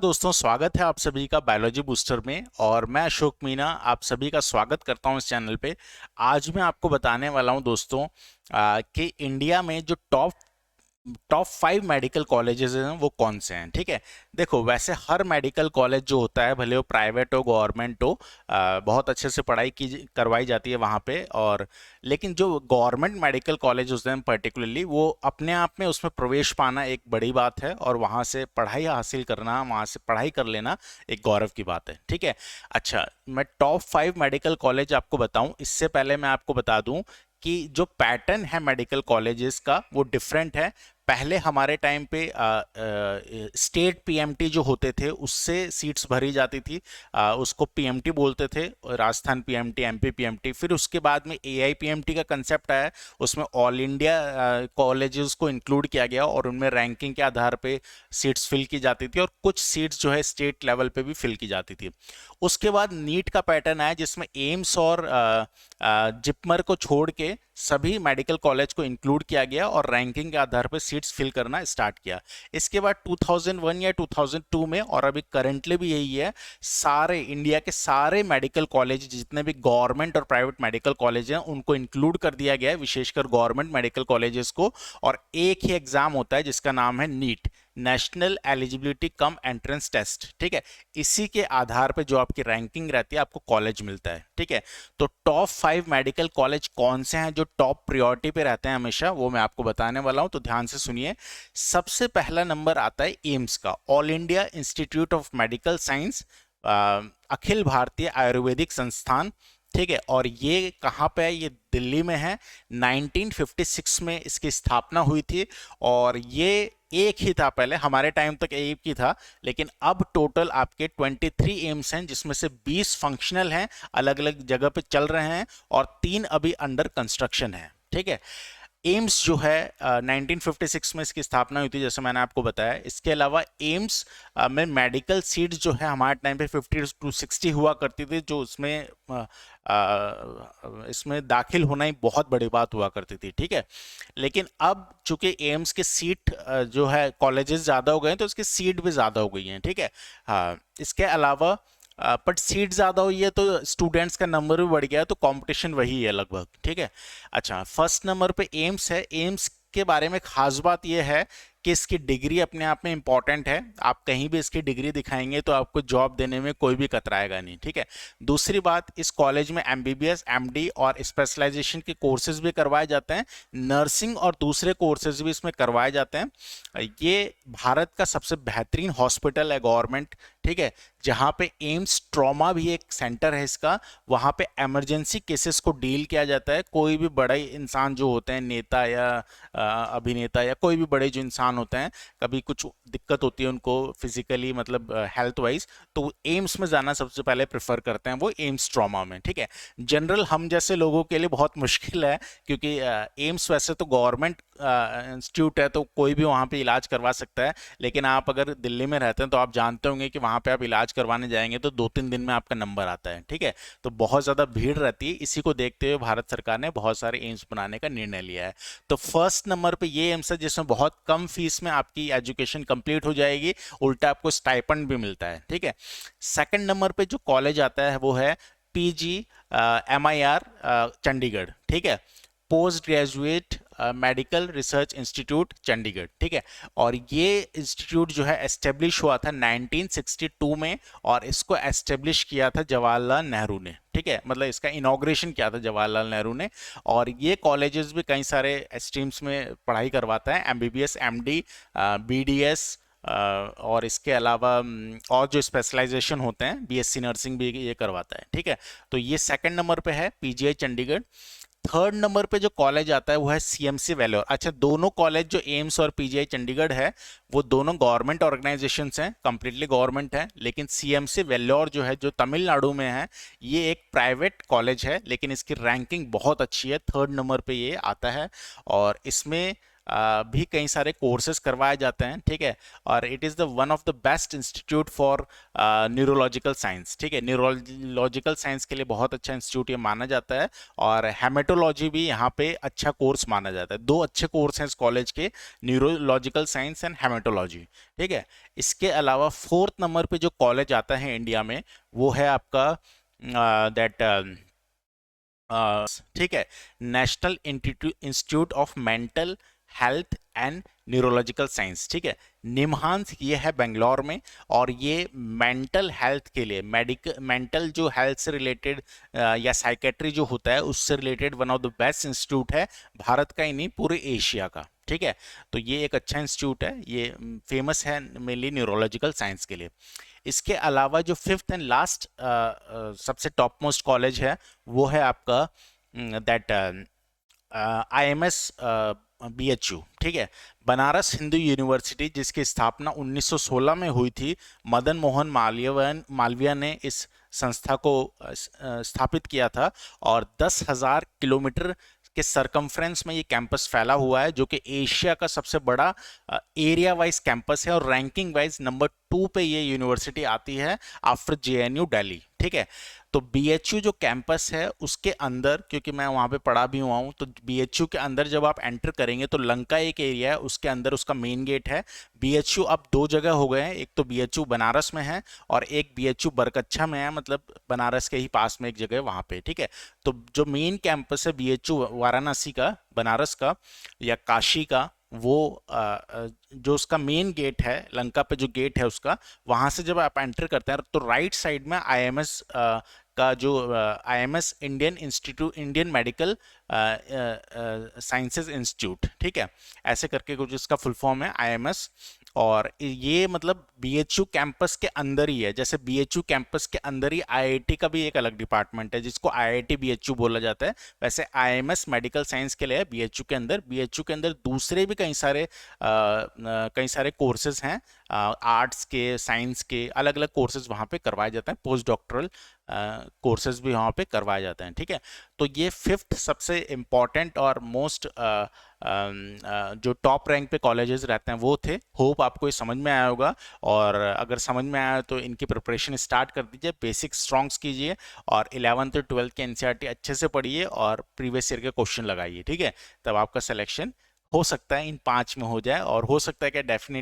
दोस्तों, स्वागत है आप सभी का बायोलॉजी बूस्टर में। और मैं अशोक मीना आप सभी का स्वागत करता हूं इस चैनल पे। आज मैं आपको बताने वाला हूं दोस्तों कि इंडिया में जो टॉप टॉप 5 मेडिकल कॉलेजेस हैं वो कौन से हैं। ठीक है, देखो वैसे हर मेडिकल कॉलेज जो होता है, भले वो प्राइवेट हो गवर्नमेंट हो, बहुत अच्छे से पढ़ाई की करवाई जाती है वहाँ पे। और लेकिन जो गवर्नमेंट मेडिकल कॉलेज होते हैं पर्टिकुलरली, वो अपने आप में उसमें प्रवेश पाना एक बड़ी बात है, और वहाँ से पढ़ाई हासिल करना, वहाँ से पढ़ाई कर लेना एक गौरव की बात है। ठीक है, अच्छा मैं टॉप 5 मेडिकल कॉलेज आपको बताऊं इससे पहले मैं आपको बता दूं कि जो पैटर्न है मेडिकल कॉलेजेस का वो डिफरेंट है। पहले हमारे टाइम पे स्टेट पीएमटी जो होते थे उससे सीट्स भरी जाती थी, उसको पीएमटी बोलते थे, राजस्थान पीएमटी, एमपी पीएमटी। फिर उसके बाद में एआई पीएमटी का कंसेप्ट आया, उसमें ऑल इंडिया कॉलेजेस को इंक्लूड किया गया और उनमें रैंकिंग के आधार पे सीट्स फिल की जाती थी, और कुछ सीट्स जो है स्टेट लेवल पे भी फिल की जाती थी। उसके बाद नीट का पैटर्न आया जिसमें एम्स और जिपमर को छोड़ के सभी मेडिकल कॉलेज को इंक्लूड किया गया और रैंकिंग के आधार पर सीट्स फिल करना स्टार्ट किया। इसके बाद 2001 या 2002 में, और अभी करंटली भी यही है, सारे इंडिया के सारे मेडिकल कॉलेज जितने भी गवर्नमेंट और प्राइवेट मेडिकल कॉलेज हैं उनको इंक्लूड कर दिया गया है, विशेषकर गवर्नमेंट मेडिकल कॉलेजेस को। और एक ही एग्जाम होता है जिसका नाम है NEET, national eligibility cum entrance test. ठीक है, इसी के आधार पे जो आपकी रैंकिंग रहती है आपको कॉलेज मिलता है। ठीक है, तो टॉप 5 मेडिकल कॉलेज कौन से हैं जो टॉप प्रायोरिटी पे रहते हैं हमेशा, वो मैं आपको बताने वाला हूं, तो ध्यान से सुनिए। सबसे पहला नंबर आता है एम्स का, all India institute of medical science, Akhil Bharatiya Ayurvedic संस्थान। ठीक है, और ये कहाँ पे है? ये दिल्ली में है। 1956 में इसकी स्थापना हुई थी, और ये एक ही था, पहले हमारे टाइम तक एक ही था, लेकिन अब टोटल आपके 23 एम्स हैं, जिसमें से 20 फंक्शनल हैं, अलग अलग जगह पे चल रहे हैं, और 3 अभी अंडर कंस्ट्रक्शन है। ठीक है, एम्स जो है 1956 में इसकी स्थापना हुई थी, जैसे मैंने आपको बताया। इसके अलावा एम्स में मेडिकल सीट जो है हमारे टाइम पे 50 to 60 हुआ करती थी, जो इसमें दाखिल होना ही बहुत बड़ी बात हुआ करती थी। ठीक है, लेकिन अब चूंकि एम्स के सीट जो है कॉलेजेस ज़्यादा हो गए हैं, तो इसकी सीट भी ज़्यादा हो गई हैं। ठीक है, हाँ, इसके अलावा बट सीट ज़्यादा हुई है तो स्टूडेंट्स का नंबर भी बढ़ गया है, तो कंपटीशन वही है लगभग। ठीक है, अच्छा फर्स्ट नंबर पे एम्स है। एम्स के बारे में खास बात यह है कि इसकी डिग्री अपने आप में इंपॉर्टेंट है। आप कहीं भी इसकी डिग्री दिखाएंगे तो आपको जॉब देने में कोई भी कतराएगा नहीं। ठीक है, दूसरी बात, इस कॉलेज में एमबीबीएस, एमडी और स्पेशलाइजेशन के कोर्सेज भी करवाए जाते हैं। नर्सिंग और दूसरे कोर्सेज भी इसमें करवाए जाते हैं। ये भारत का सबसे बेहतरीन हॉस्पिटल है गवर्नमेंट। ठीक है, जहाँ पे एम्स ट्रॉमा भी एक सेंटर है इसका, वहाँ पे इमरजेंसी केसेस को डील किया जाता है। कोई भी बड़े इंसान जो होते हैं, नेता या अभिनेता या कोई भी बड़े जो इंसान होते हैं, कभी कुछ दिक्कत होती है उनको फिजिकली, मतलब हेल्थ वाइज, तो एम्स में जाना सबसे पहले प्रेफर करते हैं, वो एम्स ट्रॉमा में। ठीक है, जनरल हम जैसे लोगों के लिए बहुत मुश्किल है, क्योंकि एम्स वैसे तो गवर्नमेंट इंस्टीट्यूट है, तो कोई भी वहाँ पे इलाज करवा सकता है। लेकिन आप अगर दिल्ली में रहते हैं तो आप जानते होंगे कि वहाँ पे आप इलाज करवाने जाएंगे तो 2-3 दिन में आपका नंबर आता है। ठीक है, तो बहुत ज़्यादा भीड़ रहती है। इसी को देखते हुए भारत सरकार ने बहुत सारे एम्स बनाने का निर्णय लिया है। तो फर्स्ट नंबर पे ये एम्स है जिसमें बहुत कम फीस में आपकी एजुकेशन कंप्लीट हो जाएगी, उल्टा आपको स्टाइपेंड भी मिलता है। ठीक है, सेकंड नंबर पे जो कॉलेज आता है वो है पीजी MIR चंडीगढ़। ठीक है, post graduate medical research institute Chandigarh. ठीक है, और ये इंस्टीट्यूट जो है एस्टेब्लिश हुआ था 1962 में, और इसको एस्टेब्लिश किया था जवाहरलाल नेहरू ने। ठीक है, मतलब इसका इनॉग्रेशन किया था जवाहरलाल नेहरू ने। और ये कॉलेजेस भी कई सारे स्ट्रीम्स में पढ़ाई करवाता है, MBBS, MD, BDS, और इसके अलावा और जो स्पेशलाइजेशन होते हैं, BSc नर्सिंग भी ये करवाता है। ठीक है, तो ये सेकंड नंबर पे है PGI चंडीगढ़। थर्ड नंबर पे जो कॉलेज आता है वो है CMC वेल्लोर। अच्छा, दोनों कॉलेज जो एम्स और PGI चंडीगढ़ है वो दोनों गवर्नमेंट ऑर्गेनाइजेशंस हैं, कंप्लीटली गवर्नमेंट है। लेकिन CMC वेल्लोर जो है, जो तमिलनाडु में है, ये एक प्राइवेट कॉलेज है, लेकिन इसकी रैंकिंग बहुत अच्छी है, थर्ड नंबर पे ये आता है। और इसमें भी कई सारे कोर्सेज करवाए जाते हैं, ठीक है। और it is the one of the best institute for neurological science, ठीक है। न्यूरोलॉजिकल साइंस के लिए बहुत अच्छा इंस्टीट्यूट ये माना जाता है। और हेमेटोलॉजी भी यहाँ पे अच्छा कोर्स माना जाता है। दो अच्छे कोर्स हैं इस कॉलेज के, न्यूरोलॉजिकल साइंस एंड हेमेटोलॉजी, ठीक है। इसके अलावा फोर्थ नंबर पे जो कॉलेज आता है इंडिया में वो है आपका दैट ठीक है, national institute of mental health and neurological science, ठीक है। निमहांस ये है बेंगलोर में, और ये मेंटल हेल्थ के लिए, मेंटल जो हेल्थ से रिलेटेड या साइकेट्री जो होता है उससे related one of the best institute है, भारत का ही नहीं पूरे एशिया का, ठीक है। तो ये एक अच्छा इंस्टीट्यूट है, ये फेमस है मेनली न्यूरोलॉजिकल साइंस के लिए। इसके अलावा जो फिफ्थ एंड लास्ट सबसे टॉप मोस्ट कॉलेज है वो है आपका दैट IMS BHU, ठीक है, बनारस हिंदू यूनिवर्सिटी, जिसकी स्थापना 1916 में हुई थी। मदन मोहन मालवीय ने इस संस्था को स्थापित किया था, और 10,000 किलोमीटर के सरकमफ्रेंस में ये कैंपस फैला हुआ है, जो कि एशिया का सबसे बड़ा एरिया वाइज कैंपस है, और रैंकिंग वाइज नंबर 2 पे ये यूनिवर्सिटी आती है आफ्टर JNU दिल्ली, ठीक है। तो BHU जो कैंपस है उसके अंदर, क्योंकि मैं वहाँ पे पढ़ा भी हुआ हूँ, तो BHU के अंदर जब आप एंटर करेंगे तो लंका एक एरिया है, उसके अंदर उसका मेन गेट है। BHU अब दो जगह हो गए हैं, एक तो BHU बनारस में है और एक BHU बरकच्छा में है, मतलब बनारस के ही पास में एक जगह है वहाँ पे, ठीक है। तो जो मेन कैंपस है BHU वाराणसी का, बनारस का या काशी का, वो जो उसका मेन गेट है, लंका पे जो गेट है उसका, वहां से जब आप एंटर करते हैं तो राइट साइड में IMS का जो IMS Indian institute, Indian medical sciences institute, ठीक है, ऐसे करके कुछ इसका फुल फॉर्म है IMS। और ये मतलब BHU कैंपस के अंदर ही है, जैसे BHU कैंपस के अंदर ही IIT का भी एक अलग डिपार्टमेंट है जिसको IIT BHU बोला जाता है, वैसे IMS मेडिकल साइंस के लिए BHU के अंदर, BHU के अंदर दूसरे भी कई सारे कोर्सेज हैं, आर्ट्स के, साइंस के, अलग अलग कोर्सेज वहाँ पे करवाए जाते हैं, पोस्ट डॉक्टरल कोर्सेज भी वहाँ पे करवाए जाते हैं, ठीक है। तो ये फिफ्थ सबसे इम्पॉर्टेंट और मोस्ट जो टॉप रैंक पे कॉलेजेस रहते हैं वो थे। होप आपको ये समझ में आया होगा, और अगर समझ में आया तो इनकी प्रिपरेशन स्टार्ट कर दीजिए, बेसिक स्ट्रॉन्ग्स कीजिए, और 11th और 12th के NCERT अच्छे से पढ़िए और प्रीवियस ईयर के क्वेश्चन लगाइए, ठीक है। तब आपका सिलेक्शन हो सकता है इन 5 में हो जाए, और हो सकता है कि डेफिनेटली